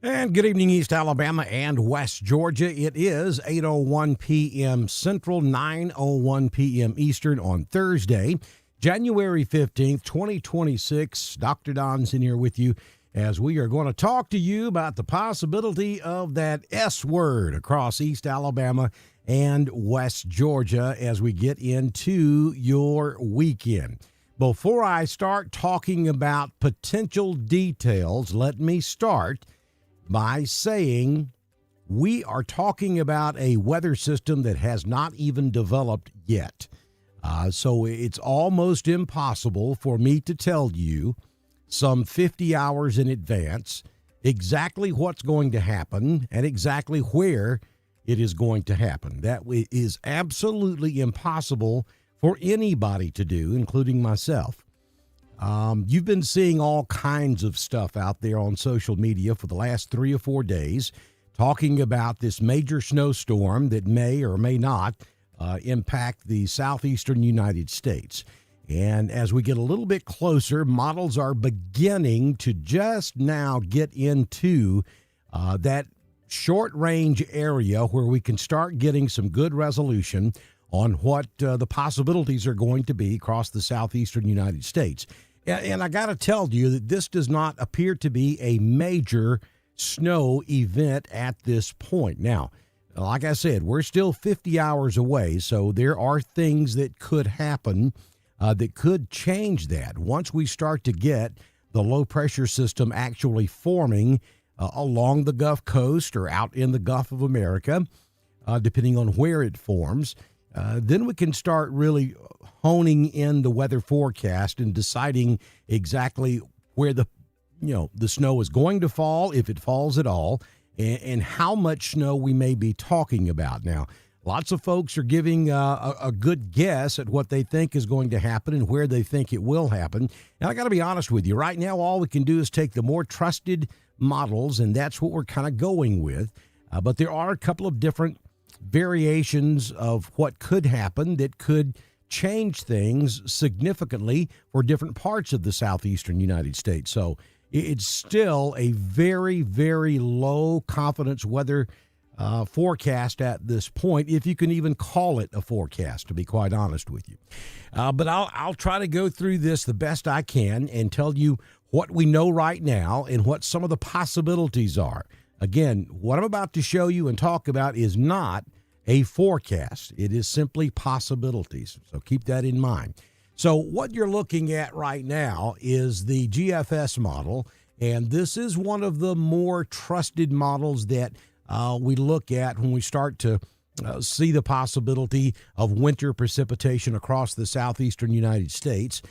And good evening, East Alabama and West Georgia. It is 8:01 p.m. Central, 9:01 p.m. Eastern on Thursday, January 15th, 2026. Dr. Don's in here with you as we are going to talk to you about the possibility of that S word across East Alabama and West Georgia as we get into your weekend. Before I start talking about potential details, let me start by saying we are talking about a weather system that has not even developed yet. So it's almost impossible for me to tell you some 50 hours in advance exactly what's going to happen and exactly where it is going to happen. That is absolutely impossible for anybody to do, including myself. You've been seeing all kinds of stuff out there on social media for the last 3 or 4 days talking about this major snowstorm that may or may not impact the southeastern United States. And as we get a little bit closer, models are beginning to just now get into that short-range area where we can start getting some good resolution on what the possibilities are going to be across the southeastern United States. And I got to tell you that this does not appear to be a major snow event at this point. Now, like I said, we're still 50 hours away, so there are things that could happen that could change that once we start to get the low-pressure system actually forming along the Gulf Coast or out in the Gulf of America, depending on where it forms. Then we can start really honing in the weather forecast and deciding exactly where the snow is going to fall, if it falls at all, and how much snow we may be talking about. Now, lots of folks are giving a good guess at what they think is going to happen and where they think it will happen. And I got to be honest with you, right now all we can do is take the more trusted models, and that's what we're kind of going with. But there are a couple of different variations of what could happen that could change things significantly for different parts of the southeastern United States. So it's still a very, very low confidence weather forecast at this point, if you can even call it a forecast, to be quite honest with you. But I'll try to go through this the best I can and tell you what we know right now and what some of the possibilities are. Again, what I'm about to show you and talk about is not a forecast. It is simply possibilities. So keep that in mind. So what you're looking at right now is the GFS model, and this is one of the more trusted models that we look at when we start to see the possibility of winter precipitation across the southeastern United States.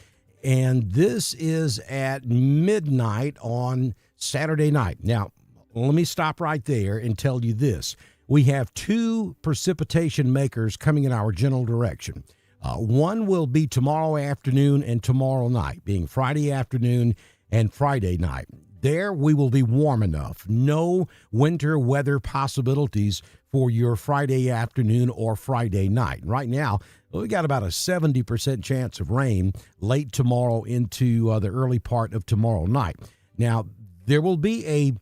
And this is at midnight on Saturday night. Now, let me stop right there and tell you this. We have 2 precipitation makers coming in our general direction. One will be tomorrow afternoon and tomorrow night, being Friday afternoon and Friday night. There we will be warm enough. No winter weather possibilities for your Friday afternoon or Friday night. Right now, we got about a 70% chance of rain late tomorrow into the early part of tomorrow night. Now, there will be a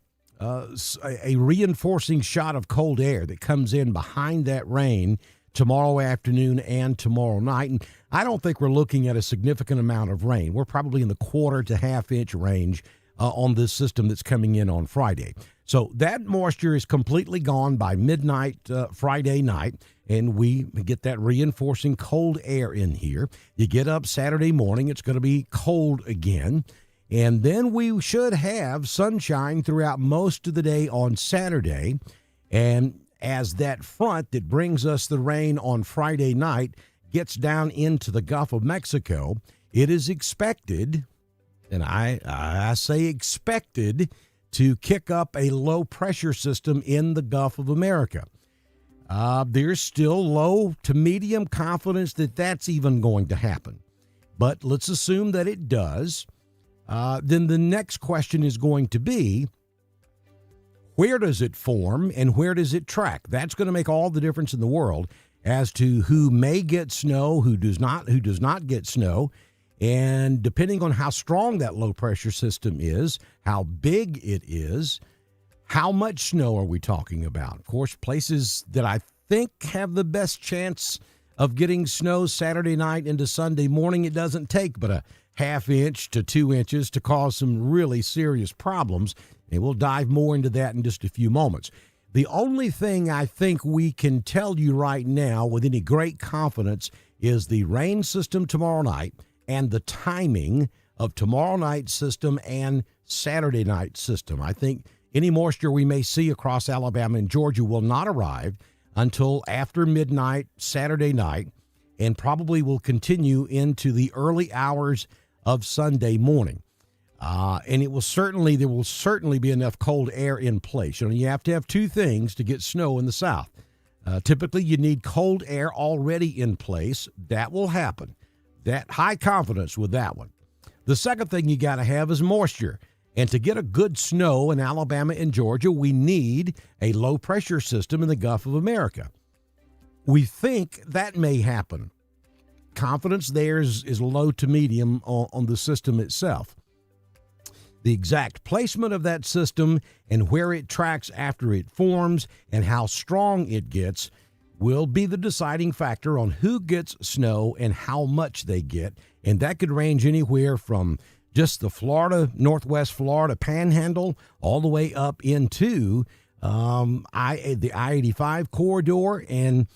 reinforcing shot of cold air that comes in behind that rain tomorrow afternoon and tomorrow night. And I don't think we're looking at a significant amount of rain. We're probably in the quarter to half inch range on this system that's coming in on Friday. So that moisture is completely gone by midnight Friday night, and we get that reinforcing cold air in here. You get up Saturday morning, it's going to be cold again. And then we should have sunshine throughout most of the day on Saturday. And as that front that brings us the rain on Friday night gets down into the Gulf of Mexico, it is expected, and I say expected, to kick up a low-pressure system in the Gulf of America. There's still low to medium confidence that that's even going to happen. But let's assume that it does. Then the next question is going to be, where does it form and where does it track? That's going to make all the difference in the world as to who may get snow, who does not get snow. And depending on how strong that low pressure system is, how big it is, How much snow are we talking about? Of course, places that I think have the best chance of getting snow Saturday night into Sunday morning, it doesn't take but a ½ inch to 2 inches to cause some really serious problems. And we'll dive more into that in just a few moments. The only thing I think we can tell you right now with any great confidence is the rain system tomorrow night and the timing of tomorrow night's system and Saturday night system. I think any moisture we may see across Alabama and Georgia will not arrive until after midnight Saturday night and probably will continue into the early hours of Sunday morning. And there will certainly be enough cold air in place. You have to have two things to get snow in the South. Typically, you need cold air already in place. That will happen. That high confidence with that one. The second thing you got to have is moisture. And to get a good snow in Alabama and Georgia, we need a low-pressure system in the Gulf of America. We think that may happen. Confidence there is low to medium on the system itself. The exact placement of that system and where it tracks after it forms and how strong it gets will be the deciding factor on who gets snow and how much they get. And that could range anywhere from just the Northwest Florida panhandle all the way up into the I-85 corridor and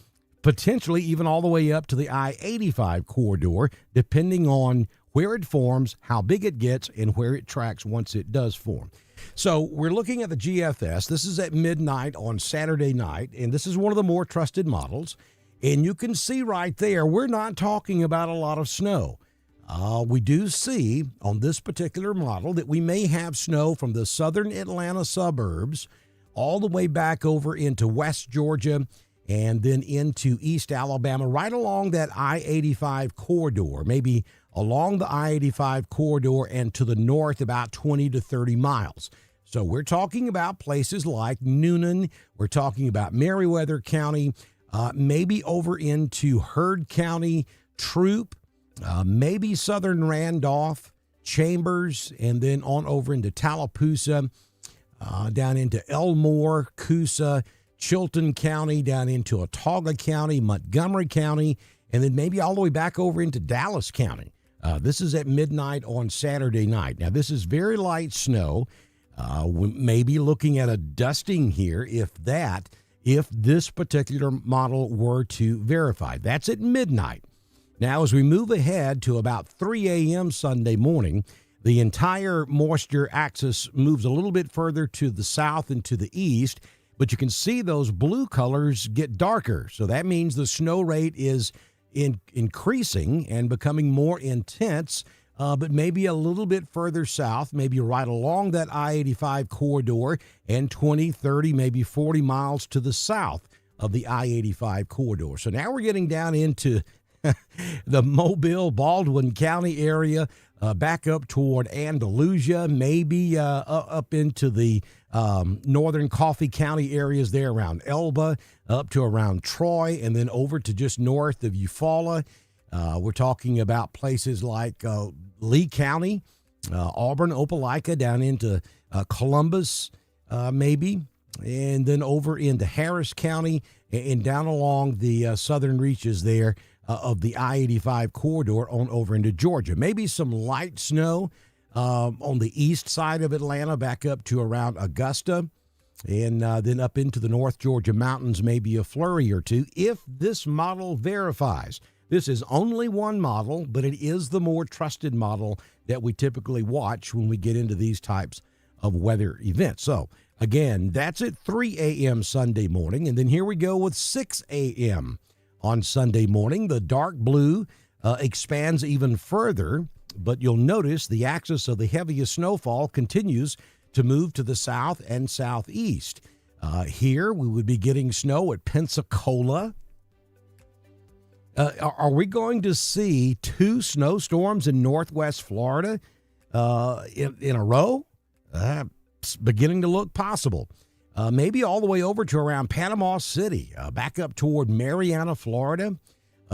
potentially even all the way up to the I-85 corridor, depending on where it forms, how big it gets, and where it tracks once it does form. So we're looking at the GFS. This is at midnight on Saturday night, and this is one of the more trusted models. And you can see right there, we're not talking about a lot of snow. We do see on this particular model that we may have snow from the southern Atlanta suburbs all the way back over into West Georgia and then into East Alabama, right along that I-85 corridor, maybe along the I-85 corridor and to the north about 20 to 30 miles. So we're talking about places like Noonan. We're talking about Meriwether County, maybe over into Heard County, Troup, maybe southern Randolph, Chambers, and then on over into Tallapoosa, down into Elmore, Coosa, Chilton County, down into Autauga County, Montgomery County, and then maybe all the way back over into Dallas County. This is at midnight on Saturday night. Now, this is very light snow. We may be looking at a dusting here, if this particular model were to verify. That's at midnight. Now, as we move ahead to about 3 a.m. Sunday morning, the entire moisture axis moves a little bit further to the south and to the east, but you can see those blue colors get darker. So that means the snow rate is increasing and becoming more intense, but maybe a little bit further south, maybe right along that I-85 corridor and 20, 30, maybe 40 miles to the south of the I-85 corridor. So now we're getting down into the Mobile, Baldwin County area, back up toward Andalusia, maybe up into the northern Coffee County areas there around Elba, up to around Troy, and then over to just north of Eufaula. We're talking about places like Lee County, Auburn, Opelika, down into Columbus, maybe, and then over into Harris County and down along the southern reaches there of the I-85 corridor on over into Georgia. Maybe some light snow on the east side of Atlanta back up to around Augusta, and then up into the North Georgia mountains, maybe a flurry or two if this model verifies. This is only one model, but it is the more trusted model that we typically watch when we get into these types of weather events. So, again, that's at 3 a.m. Sunday morning, and then here we go with 6 a.m. on Sunday morning. The dark blue expands even further, but you'll notice the axis of the heaviest snowfall continues to move to the south and southeast. Here, we would be getting snow at Pensacola. Are we going to see 2 snowstorms in northwest Florida in a row? It's beginning to look possible. Maybe all the way over to around Panama City, back up toward Marianna, Florida,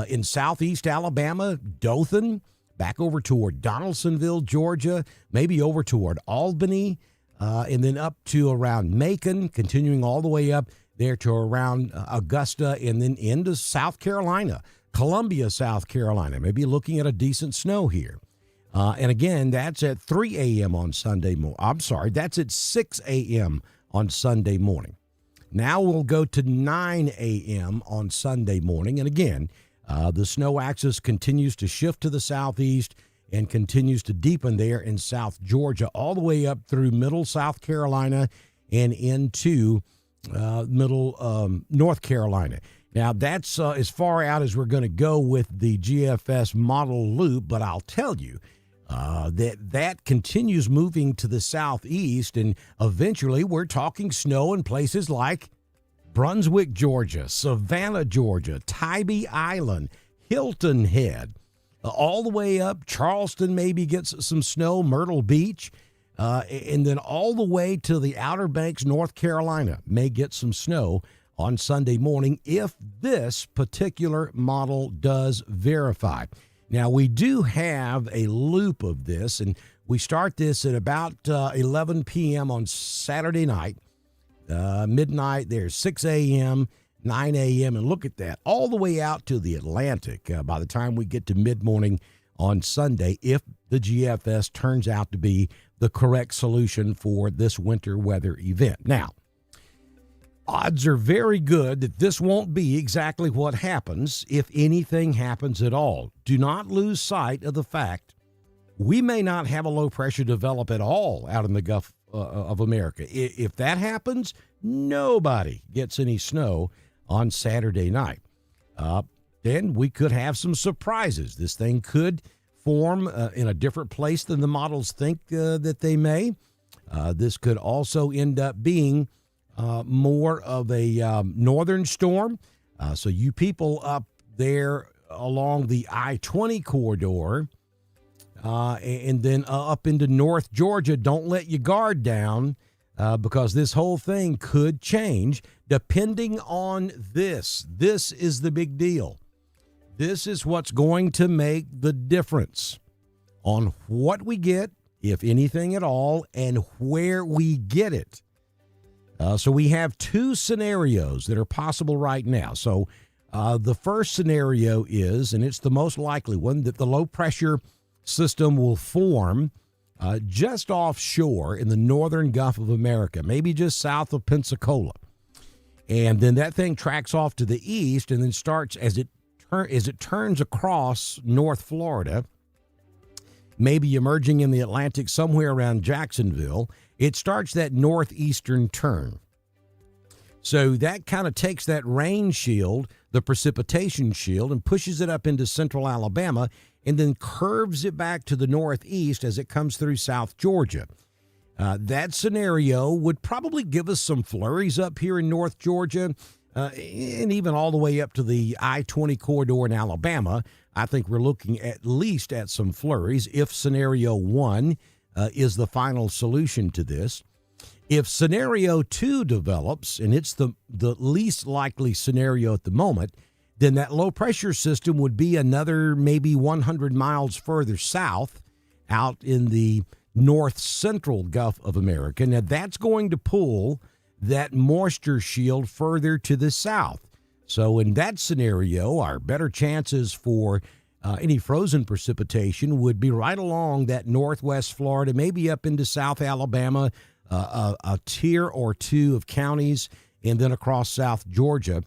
in southeast Alabama, Dothan, back over toward Donaldsonville, Georgia, maybe over toward Albany, and then up to around Macon, continuing all the way up there to around Augusta, and then into South Carolina, Columbia, South Carolina. Maybe looking at a decent snow here. And again, that's at 3 a.m. on Sunday morning. I'm sorry, that's at 6 a.m. on Sunday morning. Now we'll go to 9 a.m. on Sunday morning. And again, the snow axis continues to shift to the southeast and continues to deepen there in South Georgia, all the way up through middle South Carolina and into middle North Carolina. Now, that's as far out as we're going to go with the GFS model loop, but I'll tell you that continues moving to the southeast, and eventually we're talking snow in places like Brunswick, Georgia, Savannah, Georgia, Tybee Island, Hilton Head, all the way up. Charleston maybe gets some snow, Myrtle Beach, and then all the way to the Outer Banks, North Carolina may get some snow on Sunday morning if this particular model does verify. Now, we do have a loop of this, and we start this at about 11 p.m. on Saturday night. Midnight, there's 6 a.m., 9 a.m., and look at that, all the way out to the Atlantic by the time we get to mid-morning on Sunday, if the GFS turns out to be the correct solution for this winter weather event. Now, odds are very good that this won't be exactly what happens if anything happens at all. Do not lose sight of the fact we may not have a low pressure develop at all out in the Gulf of America. If that happens, nobody gets any snow on Saturday night. Then we could have some surprises. This thing could form in a different place than the models think that they may. This could also end up being more of a northern storm. So you people up there along the I-20 corridor and then up into North Georgia, don't let your guard down because this whole thing could change depending on this. This is the big deal. This is what's going to make the difference on what we get, if anything at all, and where we get it. So we have two scenarios that are possible right now. So the first scenario is, and it's the most likely one, that the low pressure system will form just offshore in the northern Gulf of America, maybe just south of Pensacola. And then that thing tracks off to the east and then starts as it turns across North Florida, maybe emerging in the Atlantic somewhere around Jacksonville. It starts that northeastern turn. So that kind of takes that rain shield, the precipitation shield, and pushes it up into central Alabama and then curves it back to the northeast as it comes through South Georgia. That scenario would probably give us some flurries up here in North Georgia and even all the way up to the I-20 corridor in Alabama. I think we're looking at least at some flurries if scenario one is the final solution to this. If scenario two develops, and it's the least likely scenario at the moment, then that low pressure system would be another maybe 100 miles further south out in the north central Gulf of America. Now that's going to pull that moisture shield further to the south. So in that scenario, our better chances for any frozen precipitation would be right along that northwest Florida, maybe up into South Alabama, a tier or two of counties, and then across South Georgia,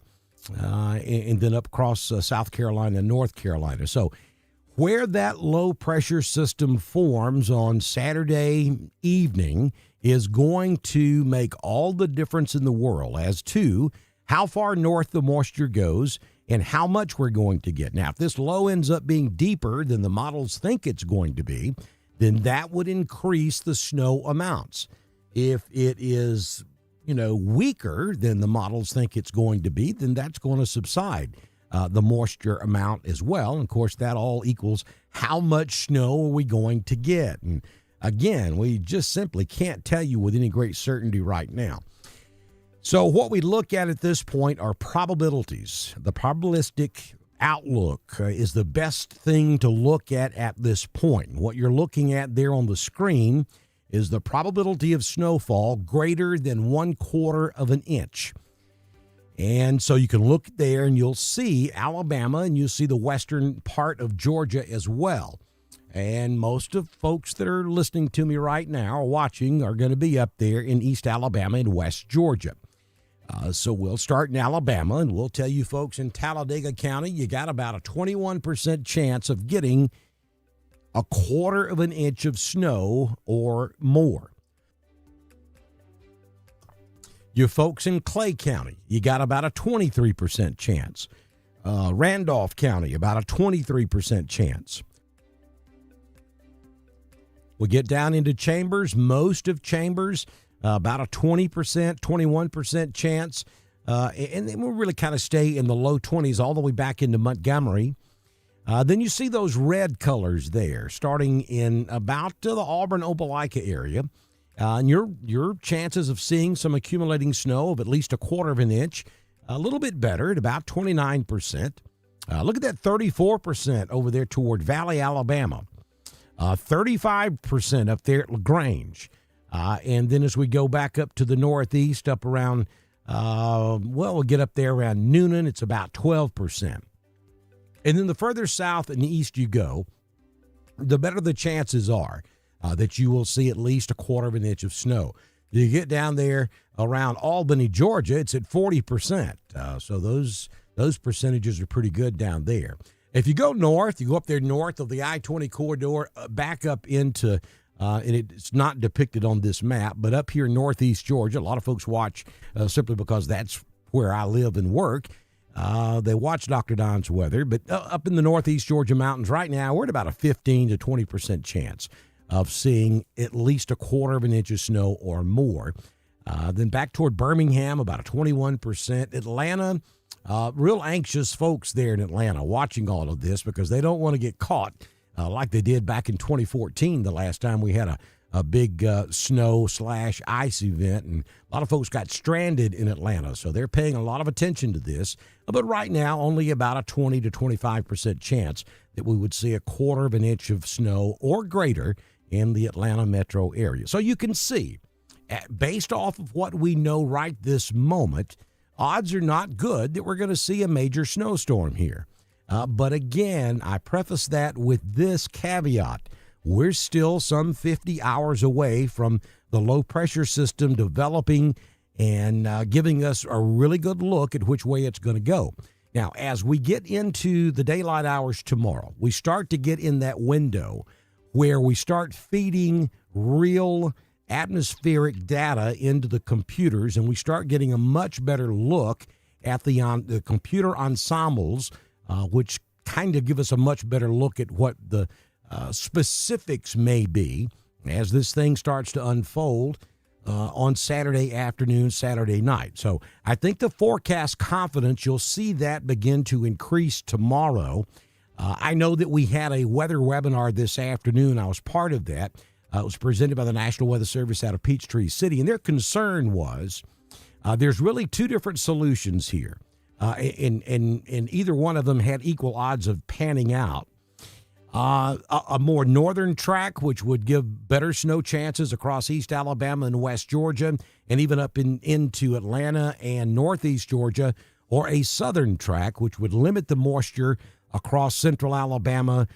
and then up across South Carolina and North Carolina. So where that low pressure system forms on Saturday evening is going to make all the difference in the world as to how far north the moisture goes and how much we're going to get. Now, if this low ends up being deeper than the models think it's going to be, then that would increase the snow amounts. If it is, weaker than the models think it's going to be, then that's going to subside the moisture amount as well. And of course, that all equals how much snow are we going to get. And again, we just simply can't tell you with any great certainty right now. So what we look at this point are probabilities. The probabilistic outlook is the best thing to look at this point. What you're looking at there on the screen is the probability of snowfall greater than 1/4 of an inch. And so you can look there and you'll see Alabama and you'll see the western part of Georgia as well. And most of folks that are listening to me right now or watching are going to be up there in East Alabama and West Georgia. So we'll start in Alabama, and we'll tell you folks in Talladega County, you got about a 21% chance of getting 1/4 of an inch of snow or more. You folks in Clay County, you got about a 23% chance. Randolph County, about a 23% chance. We get down into Chambers, most of Chambers, about a 20%, 21% chance. And then we'll really kind of stay in the low 20s all the way back into Montgomery. Then you see those red colors there, starting in about the Auburn-Opelika area. And your chances of seeing some accumulating snow of at least 1/4 of an inch, a little bit better at about 29%. Look at that 34% over there toward Valley, Alabama. 35% up there at LaGrange. And then as we go back up to the northeast, up around, we'll get up there around Noonan, it's about 12%. And then the further south and east you go, the better the chances are that you will see at least 1/4 of an inch of snow. You get down there around Albany, Georgia, it's at 40%. So those percentages are pretty good down there. If you go north, you go up there north of the I-20 corridor, back up into, and it's not depicted on this map, but up here in northeast Georgia, a lot of folks watch simply because that's where I live and work. They watch Dr. Don's weather, but up in the northeast Georgia mountains right now, we're at about a 15 to 20% chance of seeing at least 1/4 of an inch of snow or more. Then back toward Birmingham, about a 21%. Atlanta, real anxious folks there in Atlanta watching all of this because they don't want to get caught like they did back in 2014, the last time we had a big snow/ice event, and a lot of folks got stranded in Atlanta, so they're paying a lot of attention to this. But right now, only about a 20 to 25% chance that we would see 1/4 of an inch of snow or greater in the Atlanta metro area. So you can see, based off of what we know right this moment, odds are not good that we're going to see a major snowstorm here. But again, I preface that with this caveat. We're still some 50 hours away from the low-pressure system developing and giving us a really good look at which way it's going to go. Now, as we get into the daylight hours tomorrow, we start to get in that window where we start feeding real atmospheric data into the computers, and we start getting a much better look at the computer ensembles, which kind of give us a much better look at what the specifics may be as this thing starts to unfold on Saturday afternoon, Saturday night. So I think the forecast confidence, you'll see that begin to increase tomorrow. I know that we had a weather webinar this afternoon. I was part of that. It was presented by the National Weather Service out of Peachtree City, and their concern was there's really two different solutions here, and either one of them had equal odds of panning out. A more northern track, which would give better snow chances across East Alabama and West Georgia, and even up into Atlanta and Northeast Georgia, or a southern track, which would limit the moisture across Central Alabama,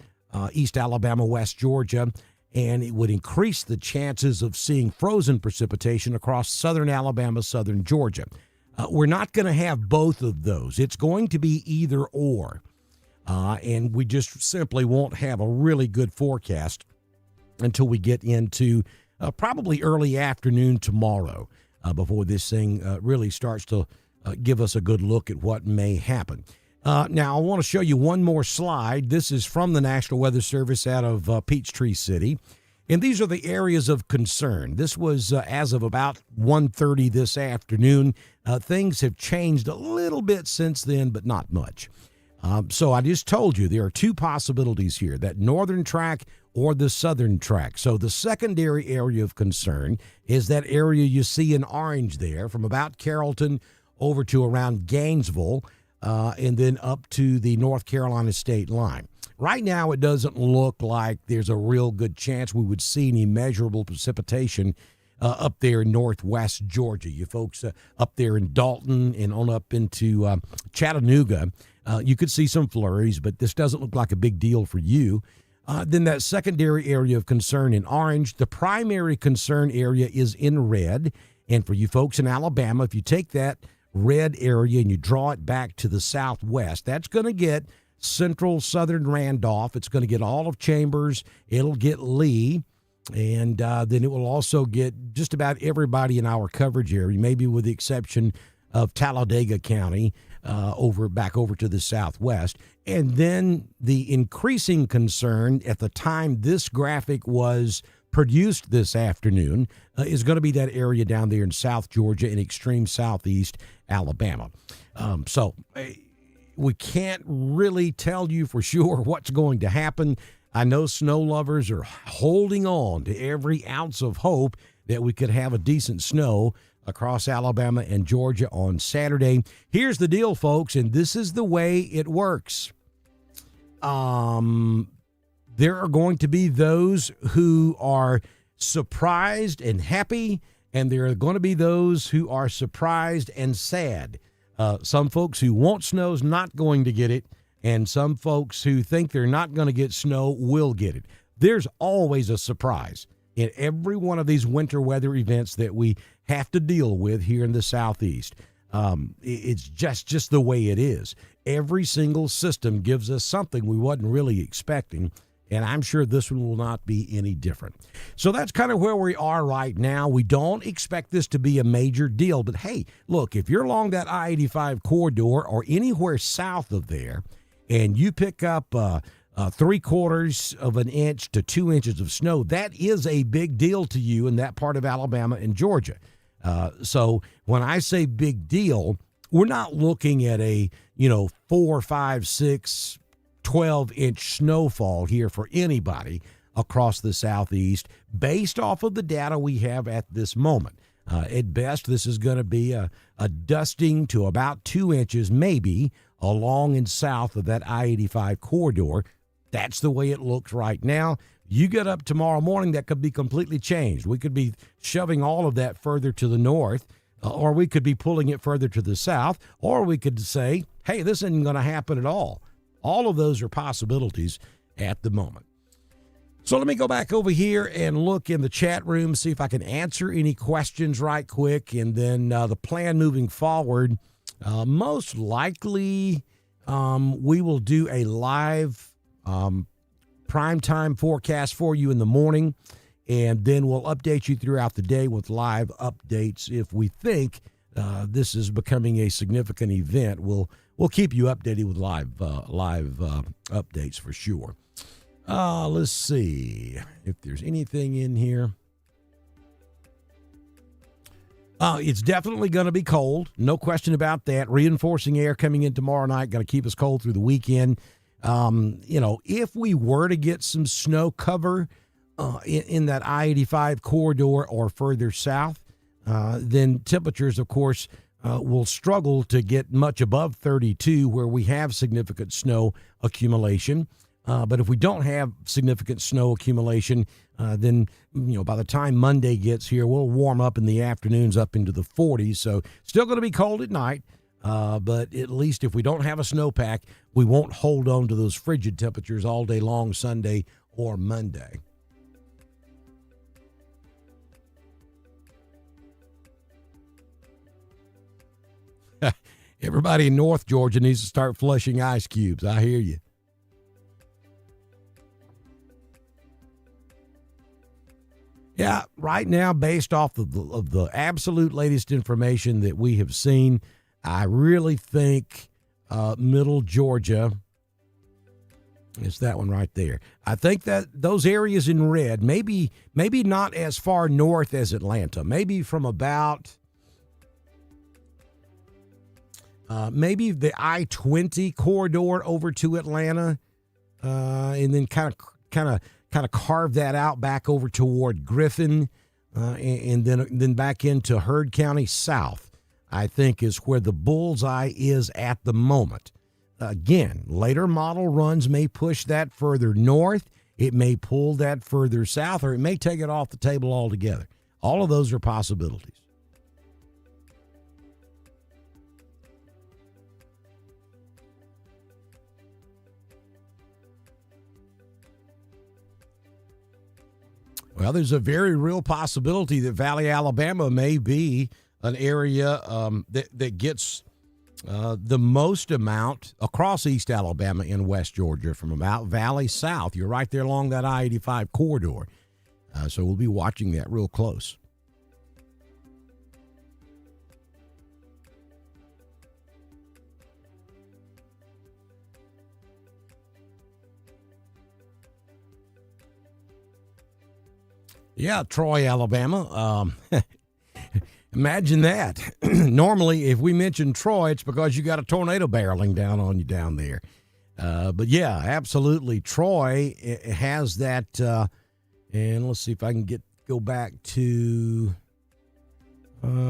East Alabama, West Georgia, and it would increase the chances of seeing frozen precipitation across Southern Alabama, Southern Georgia. We're not going to have both of those. It's going to be either or. And we just simply won't have a really good forecast until we get into probably early afternoon tomorrow before this thing really starts to give us a good look at what may happen. Now, I want to show you one more slide. This is from the National Weather Service out of Peachtree City. And these are the areas of concern. This was as of about 1:30 this afternoon. Things have changed a little bit since then, but not much. So I just told you there are two possibilities here, that northern track or the southern track. So the secondary area of concern is that area you see in orange there from about Carrollton over to around Gainesville and then up to the North Carolina state line. right now it doesn't look like there's a real good chance we would see any measurable precipitation up there in northwest Georgia. You folks up there in Dalton and on up into Chattanooga, you could see some flurries, but this doesn't look like a big deal for you. Then that secondary area of concern in orange. The primary concern area is in red. And for you folks in Alabama, if you take that red area and you draw it back to the southwest, that's going to get central southern Randolph. It's going to get all of Chambers. It'll get Lee. And then it will also get just about everybody in our coverage area, maybe with the exception of Talladega County back over to the southwest. And then the increasing concern at the time this graphic was produced this afternoon is going to be that area down there in South Georgia and extreme southeast Alabama. So we can't really tell you for sure what's going to happen. I know snow lovers are holding on to every ounce of hope that we could have a decent snow across Alabama and Georgia on Saturday. Here's the deal, folks, and this is the way it works. There are going to be those who are surprised and happy, and there are going to be those who are surprised and sad. Some folks who want snow is not going to get it, and some folks who think they're not going to get snow will get it. There's always a surprise in every one of these winter weather events that we have to deal with here in the Southeast. It's just the way it is. Every single system gives us something we wasn't really expecting, and I'm sure this one will not be any different. So that's kind of where we are right now. We don't expect this to be a major deal, but hey, look, if you're along that I-85 corridor or anywhere south of there, and you pick up 3/4 of an inch to 2 inches of snow, that is a big deal to you in that part of Alabama and Georgia. So when I say big deal, we're not looking at a 4, 5, 6, 12-inch snowfall here for anybody across the Southeast based off of the data we have at this moment. At best, this is going to be a dusting to about 2 inches, maybe, along and south of that I-85 corridor. That's the way it looks right now. You get up tomorrow morning, that could be completely changed. We could be shoving all of that further to the north, or we could be pulling it further to the south, or we could say, hey, this isn't going to happen at all. All of those are possibilities at the moment. So let me go back over here and look in the chat room, see if I can answer any questions right quick, and then the plan moving forward. Most likely, we will do a live primetime forecast for you in the morning, and then we'll update you throughout the day with live updates. If we think this is becoming a significant event, we'll keep you updated with live updates for sure. Let's see if there's anything in here. It's definitely going to be cold. No question about that. Reinforcing air coming in tomorrow night, going to keep us cold through the weekend. If we were to get some snow cover in that I-85 corridor or further south, then temperatures, of course, will struggle to get much above 32 where we have significant snow accumulation. But if we don't have significant snow accumulation, then, by the time Monday gets here, we'll warm up in the afternoons up into the 40s. So still going to be cold at night. But at least if we don't have a snowpack, we won't hold on to those frigid temperatures all day long Sunday or Monday. Everybody in North Georgia needs to start flushing ice cubes. I hear you. Yeah, right now, based off of the absolute latest information that we have seen, I really think middle Georgia, it's that one right there. I think that those areas in red, maybe not as far north as Atlanta, maybe from about maybe the I-20 corridor over to Atlanta, and then kind of carve that out back over toward Griffin, and then back into Heard County south, I think is where the bullseye is at the moment. Again, later model runs may push that further north. It may pull that further south, or it may take it off the table altogether. All of those are possibilities. Well, there's a very real possibility that Valley, Alabama may be an area that gets the most amount across East Alabama and West Georgia from about Valley south. You're right there along that I-85 corridor. So we'll be watching that real close. Yeah, Troy, Alabama. Imagine that. Normally, if we mention Troy, it's because you got a tornado barreling down on you down there. But yeah, absolutely. Troy has that. And let's see if I can go back to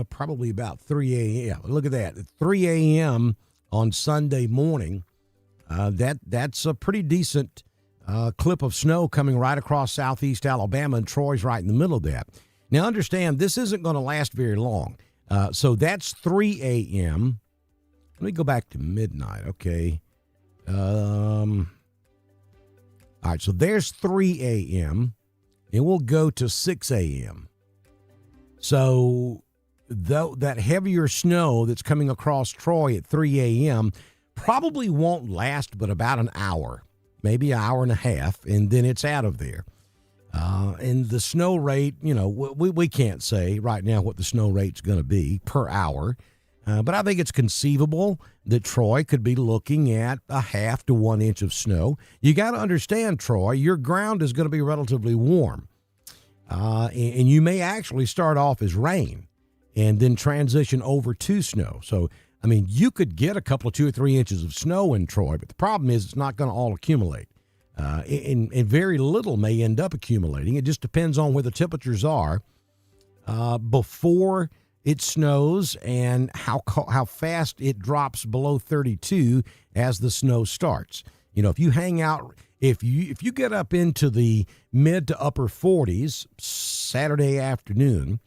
probably about 3 a.m. Look at that. At 3 a.m. on Sunday morning, that's a pretty decent clip of snow coming right across southeast Alabama, and Troy's right in the middle of that. Now, understand, this isn't going to last very long. So that's 3 a.m. Let me go back to midnight, okay. All right, so there's 3 a.m., and we'll go to 6 a.m. So that heavier snow that's coming across Troy at 3 a.m. probably won't last but about an hour, maybe an hour and a half, and then it's out of there. And the snow rate, we can't say right now what the snow rate's going to be per hour, but I think it's conceivable that Troy could be looking at a half to 1 inch of snow. You got to understand, Troy, your ground is going to be relatively warm, and you may actually start off as rain and then transition over to snow. So, I mean, you could get a couple of 2 or 3 inches of snow in Troy, but the problem is it's not going to all accumulate. And very little may end up accumulating. It just depends on where the temperatures are before it snows and how fast it drops below 32 as the snow starts. If you hang out, if you get up into the mid to upper 40s Saturday afternoon,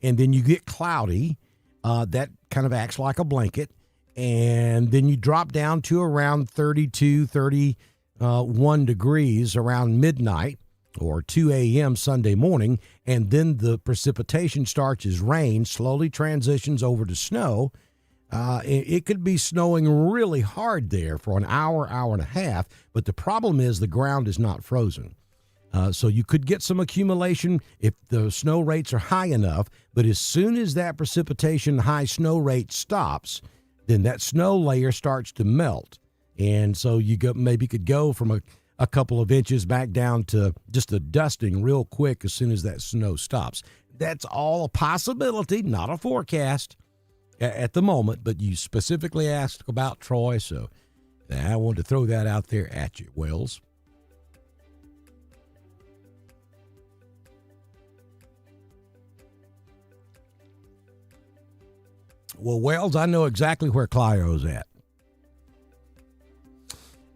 and then you get cloudy, that kind of acts like a blanket, and then you drop down to around 32, 31 degrees around midnight or 2 a.m. Sunday morning, and then the precipitation starts as rain, slowly transitions over to snow. It could be snowing really hard there for an hour, hour and a half, but the problem is the ground is not frozen. So you could get some accumulation if the snow rates are high enough, but as soon as that precipitation high snow rate stops, then that snow layer starts to melt. And so you maybe could go from a couple of inches back down to just a dusting real quick as soon as that snow stops. That's all a possibility, not a forecast at the moment, but you specifically asked about Troy, so I wanted to throw that out there at you, Wells. Well, Wells, I know exactly where Clio's at.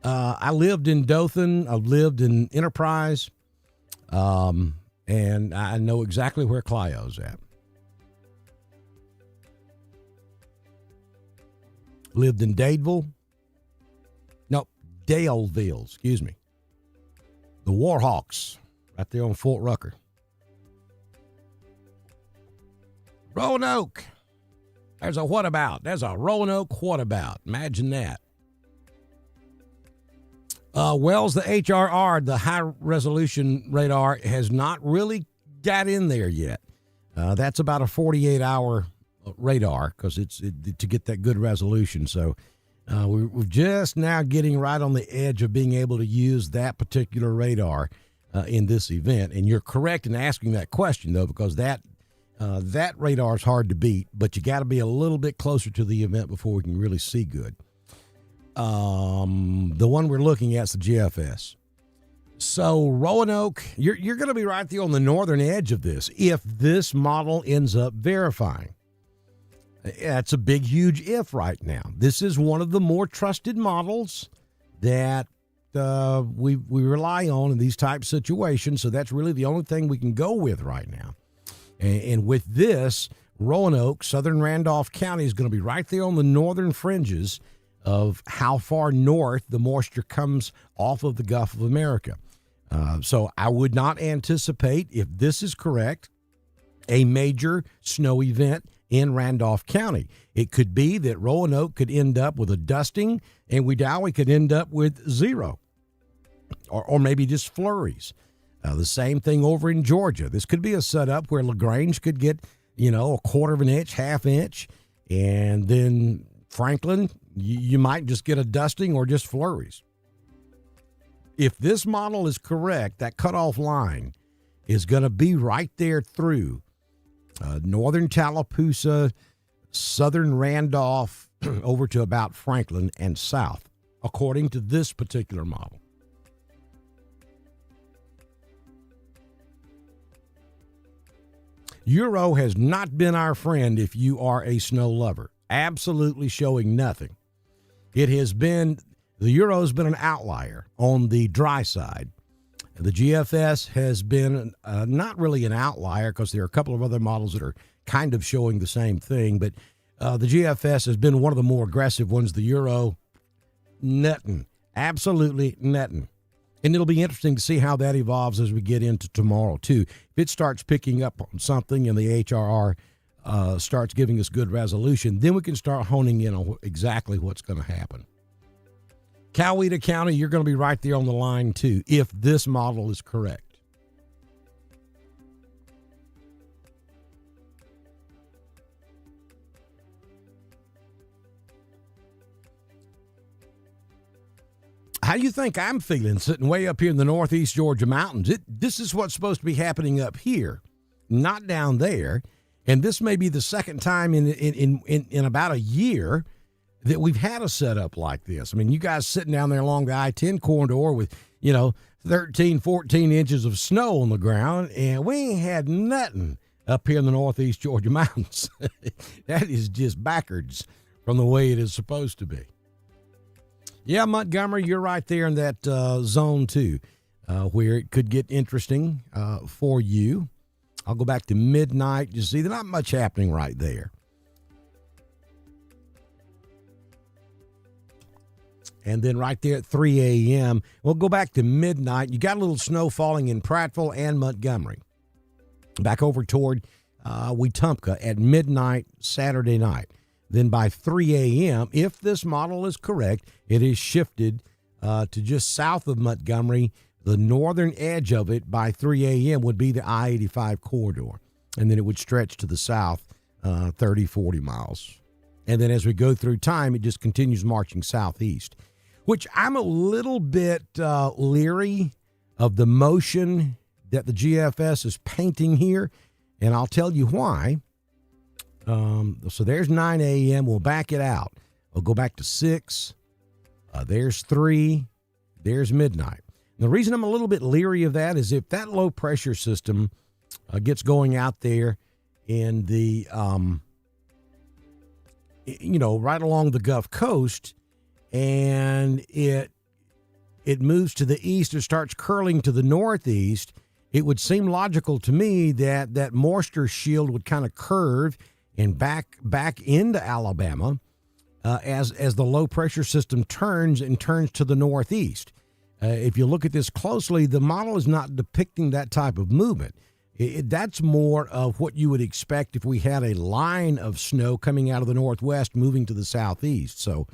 I lived in Dothan. I lived in Enterprise, and I know exactly where Clio's at. Lived in Daleville. Excuse me. The Warhawks, right there on Fort Rucker. Roanoke. There's a what about? There's a Roanoke what about. Imagine that. Wells, the HRR, the high-resolution radar, has not really got in there yet. That's about a 48-hour radar because it's to get that good resolution. So we're just now getting right on the edge of being able to use that particular radar in this event. And you're correct in asking that question, though, because that radar is hard to beat, but you got to be a little bit closer to the event before we can really see good. The one we're looking at is the GFS. So Roanoke, you're going to be right there on the northern edge of this if this model ends up verifying. That's a big, huge if right now. This is one of the more trusted models that we rely on in these type situations. So that's really the only thing we can go with right now. And with this, Roanoke, southern Randolph County is going to be right there on the northern fringes of how far north the moisture comes off of the Gulf of America. So I would not anticipate, if this is correct, a major snow event in Randolph County. It could be that Roanoke could end up with a dusting, and Wedowee could end up with zero, or maybe just flurries. The same thing over in Georgia. This could be a setup where LaGrange could get, a quarter of an inch, half inch, and then Franklin, you might just get a dusting or just flurries. If this model is correct, that cutoff line is going to be right there through northern Tallapoosa, southern Randolph, over to about Franklin and south, according to this particular model. Euro has not been our friend if you are a snow lover. Absolutely showing nothing. The Euro's been an outlier on the dry side. The GFS has been not really an outlier because there are a couple of other models that are kind of showing the same thing, but the GFS has been one of the more aggressive ones. The Euro, nothing. Absolutely nothing. And it'll be interesting to see how that evolves as we get into tomorrow, too. If it starts picking up on something and the HRR starts giving us good resolution, then we can start honing in on exactly what's going to happen. Coweta County, you're going to be right there on the line, too, if this model is correct. How do you think I'm feeling sitting way up here in the northeast Georgia mountains? This is what's supposed to be happening up here, not down there. And this may be the second time in about a year that we've had a setup like this. I mean, you guys sitting down there along the I-10 corridor with, 13, 14 inches of snow on the ground, and we ain't had nothing up here in the northeast Georgia mountains. That is just backwards from the way it is supposed to be. Yeah, Montgomery, you're right there in that zone, too, where it could get interesting for you. I'll go back to midnight. You see, there's not much happening right there. And then right there at 3 a.m., we'll go back to midnight. You got a little snow falling in Prattville and Montgomery. Back over toward Wetumpka at midnight Saturday night. Then by 3 a.m., if this model is correct, it is shifted to just south of Montgomery. The northern edge of it by 3 a.m. would be the I-85 corridor. And then it would stretch to the south 30, 40 miles. And then as we go through time, it just continues marching southeast, which I'm a little bit leery of the motion that the GFS is painting here. And I'll tell you why. So there's 9 a.m. We'll back it out. We'll go back to 6. There's 3. There's midnight. And the reason I'm a little bit leery of that is if that low pressure system gets going out there in the, right along the Gulf Coast, and it moves to the east or starts curling to the northeast, it would seem logical to me that that moisture shield would kind of curve and back into Alabama as the low pressure system turns to the northeast. If you look at this closely, the model is not depicting that type of movement. That's more of what you would expect if we had a line of snow coming out of the northwest moving to the southeast. So,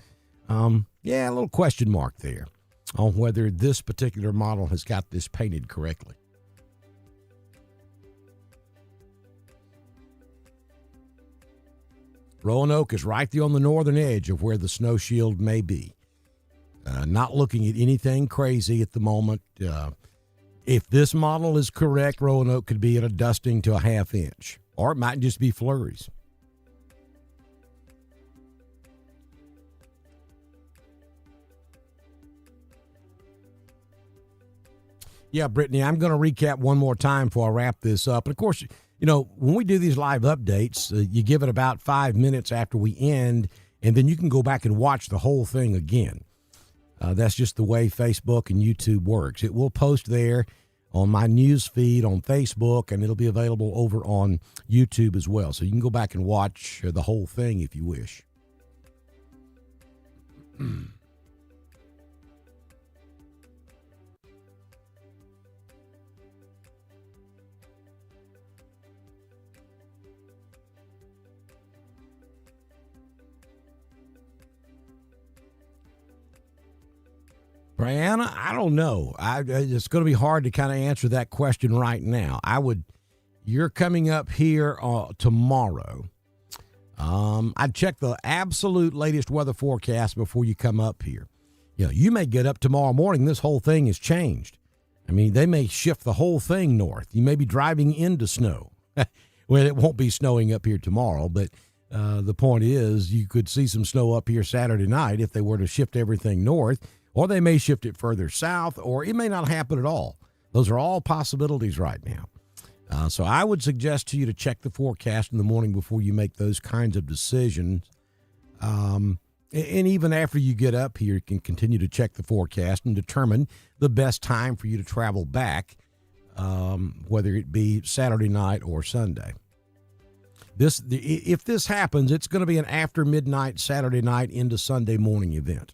a little question mark there on whether this particular model has got this painted correctly. Roanoke is right there on the northern edge of where the snow shield may be. Not looking at anything crazy at the moment. If this model is correct, Roanoke could be at a dusting to a half inch, or it might just be flurries. Yeah, Brittany, I'm going to recap one more time before I wrap this up. And, of course, when we do these live updates, you give it about 5 minutes after we end, and then you can go back and watch the whole thing again. That's just the way Facebook and YouTube works. It will post there on my news feed on Facebook, and it'll be available over on YouTube as well. So you can go back and watch the whole thing if you wish. Brianna, I don't know. It's going to be hard to kind of answer that question right now. You're coming up here tomorrow. I'd check the absolute latest weather forecast before you come up here. You may get up tomorrow morning, this whole thing has changed. I mean, they may shift the whole thing north. You may be driving into snow. Well, it won't be snowing up here tomorrow, but the point is you could see some snow up here Saturday night if they were to shift everything north. Or they may shift it further south, or it may not happen at all. Those are all possibilities right now. So I would suggest to you to check the forecast in the morning before you make those kinds of decisions. And even after you get up here, you can continue to check the forecast and determine the best time for you to travel back, whether it be Saturday night or Sunday. If this happens, it's going to be an after midnight Saturday night into Sunday morning event.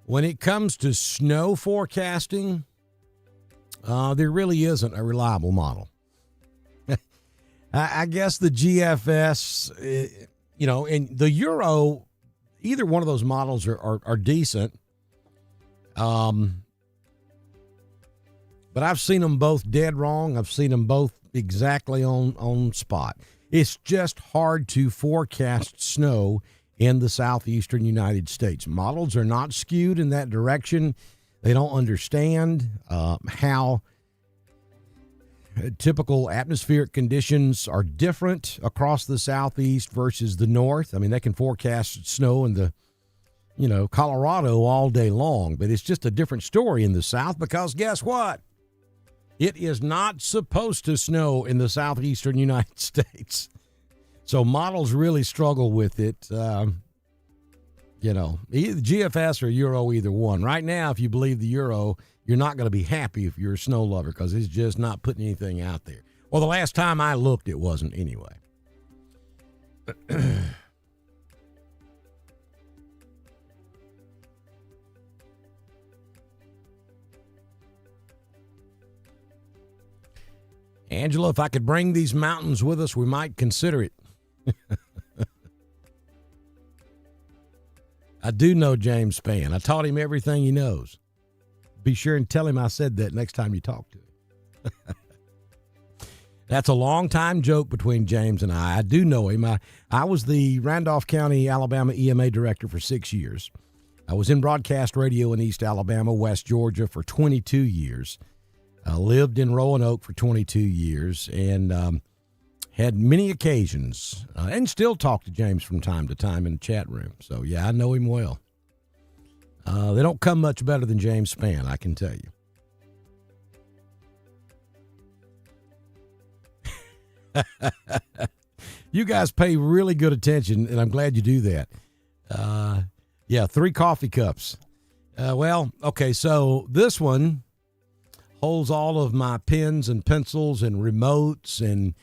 When it comes to snow forecasting, there really isn't a reliable model. I guess the GFS, and the Euro, either one of those models are decent. But I've seen them both dead wrong. I've seen them both exactly on spot. It's just hard to forecast snow in the southeastern United States. Models are not skewed in that direction. They don't understand how typical atmospheric conditions are different across the southeast versus the north. I mean, they can forecast snow in the, Colorado all day long, but it's just a different story in the south because guess what? It is not supposed to snow in the southeastern United States. So models really struggle with it, GFS or Euro, either one. Right now, if you believe the Euro, you're not going to be happy if you're a snow lover because it's just not putting anything out there. Well, the last time I looked, it wasn't anyway. Angela, if I could bring these mountains with us, we might consider it. I do know James Spann. I taught him everything he knows. Be sure and tell him I said that next time you talk to him. That's a long-time joke between James and I. I do know him. I was the Randolph County, Alabama EMA director for 6 years. I was in broadcast radio in East Alabama, West Georgia for 22 years. I lived in Roanoke for 22 years and had many occasions and still talk to James from time to time in the chat room. So, yeah, I know him well. They don't come much better than James Spann, I can tell you. You guys pay really good attention, and I'm glad you do that. 3 coffee cups. Okay, so this one holds all of my pens and pencils and remotes and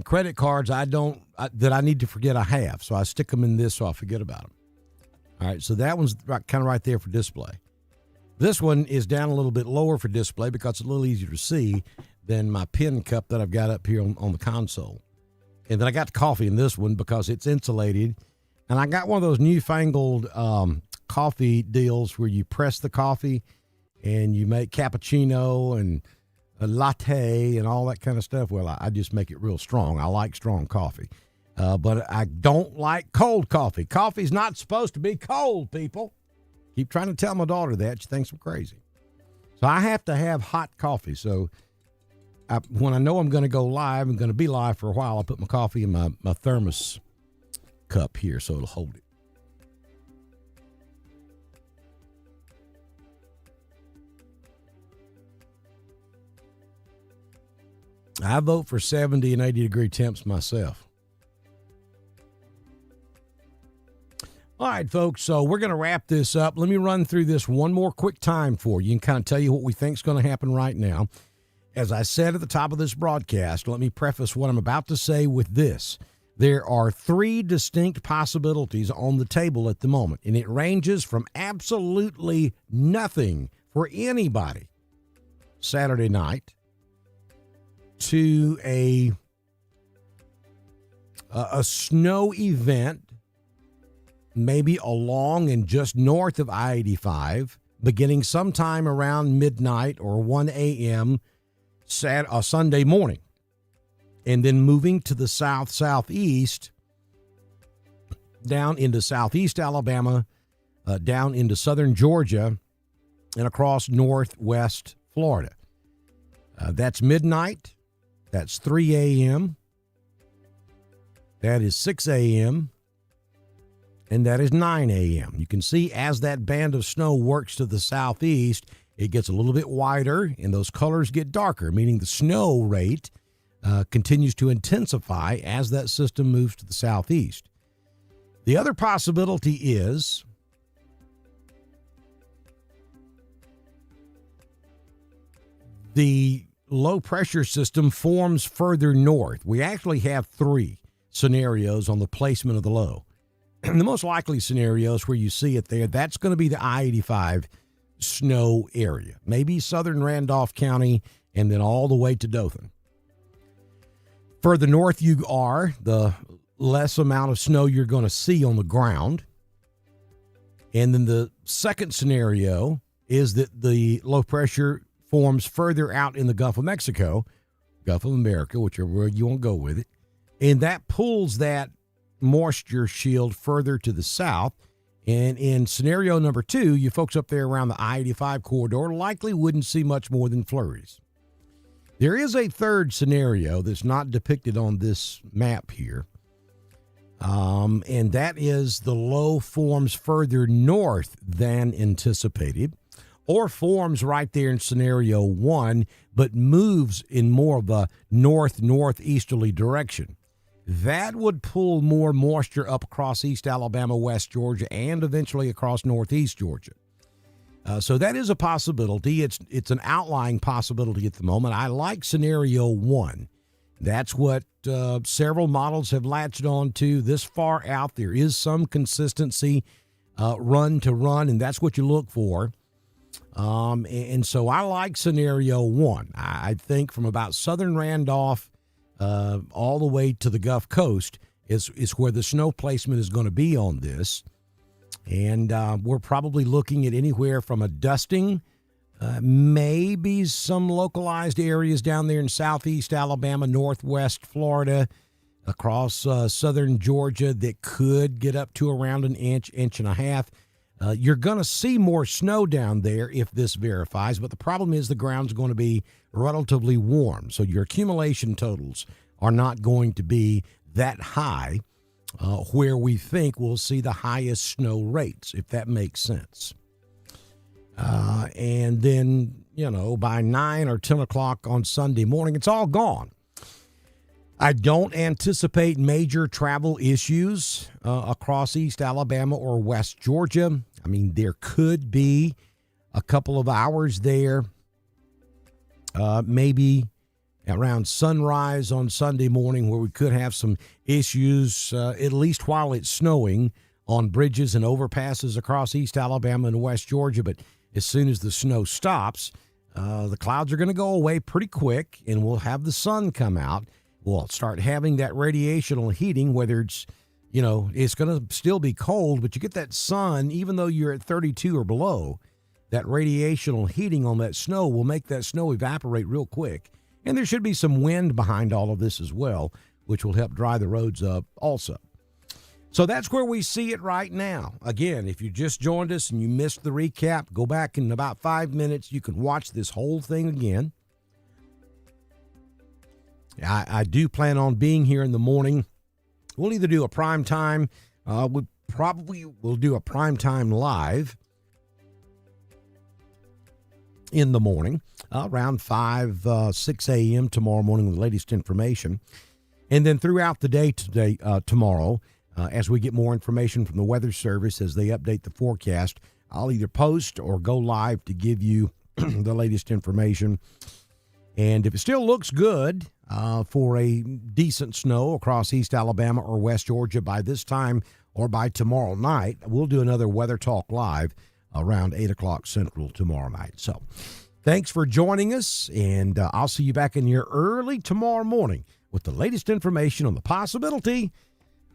credit cards that I need to forget I have. So I stick them in this so I forget about them. All right, so that one's kind of right there for display. This one is down a little bit lower for display because it's a little easier to see than my pen cup that I've got up here on the console. And then I got the coffee in this one because it's insulated. And I got one of those newfangled coffee deals where you press the coffee and you make cappuccino and a latte and all that kind of stuff. Well, I just make it real strong. I like strong coffee. But I don't like cold coffee. Coffee's not supposed to be cold, people. Keep trying to tell my daughter that. She thinks I'm crazy. So I have to have hot coffee. So when I know I'm going to go live, I'm going to be live for a while, I put my coffee in my thermos cup here so it'll hold it. I vote for 70 and 80-degree temps myself. All right, folks, so we're going to wrap this up. Let me run through this one more quick time for you and kind of tell you what we think is going to happen right now. As I said at the top of this broadcast, let me preface what I'm about to say with this. There are three distinct possibilities on the table at the moment, and it ranges from absolutely nothing for anybody Saturday night to a snow event, maybe along and just north of I-85, beginning sometime around midnight or 1 a.m. Sunday morning, and then moving to the southeast, down into southeast Alabama, down into southern Georgia, and across northwest Florida. That's midnight. That's 3 a.m. That is 6 a.m. And that is 9 a.m. You can see as that band of snow works to the southeast, it gets a little bit wider and those colors get darker, meaning the snow rate continues to intensify as that system moves to the southeast. The other possibility is the low pressure system forms further north. We actually have three scenarios on the placement of the low. And the most likely scenarios where you see it there, that's going to be the I-85 snow area, maybe southern Randolph County and then all the way to Dothan. Further north you are, the less amount of snow you're going to see on the ground. And then the second scenario is that the low pressure forms further out in the Gulf of Mexico, Gulf of America, whichever way you want to go with it, and that pulls that moisture shield further to the south. And in scenario number two, you folks up there around the I-85 corridor likely wouldn't see much more than flurries. There is a third scenario that's not depicted on this map here, and that is the low forms further north than anticipated, or forms right there in scenario one, but moves in more of a northeasterly direction. That would pull more moisture up across East Alabama, West Georgia, and eventually across Northeast Georgia. So that is a possibility. It's an outlying possibility at the moment. I like scenario one. That's what several models have latched on to. This far out, there is some consistency run to run, and that's what you look for. And so I like scenario one. I think from about southern Randolph all the way to the Gulf Coast is where the snow placement is going to be on this. And we're probably looking at anywhere from a dusting, maybe some localized areas down there in southeast Alabama, northwest Florida, across southern Georgia that could get up to around an inch and a half. You're going to see more snow down there if this verifies, but the problem is the ground's going to be relatively warm, so your accumulation totals are not going to be that high where we think we'll see the highest snow rates, if that makes sense. And then, by 9 or 10 o'clock on Sunday morning, it's all gone. I don't anticipate major travel issues across East Alabama or West Georgia. I mean, there could be a couple of hours there, maybe around sunrise on Sunday morning, where we could have some issues, at least while it's snowing, on bridges and overpasses across East Alabama and West Georgia. But as soon as the snow stops, the clouds are going to go away pretty quick, and we'll have the sun come out. We'll start having that radiational heating, whether it's, it's going to still be cold, but you get that sun, even though you're at 32 or below, that radiational heating on that snow will make that snow evaporate real quick. And there should be some wind behind all of this as well, which will help dry the roads up also. So that's where we see it right now. Again, if you just joined us and you missed the recap, go back in about 5 minutes. You can watch this whole thing again. I do plan on being here in the morning. We'll either do a prime time. We probably will do a prime time live. in the morning, around 6 a.m. tomorrow morning with the latest information. And then throughout the day today, tomorrow, as we get more information from the Weather Service as they update the forecast, I'll either post or go live to give you the latest information. And if it still looks good for a decent snow across East Alabama or West Georgia by this time or by tomorrow night, we'll do another Weather Talk Live around 8 o'clock Central tomorrow night. So thanks for joining us, and I'll see you back in here early tomorrow morning with the latest information on the possibility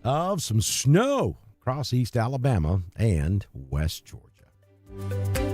of some snow across East Alabama and West Georgia.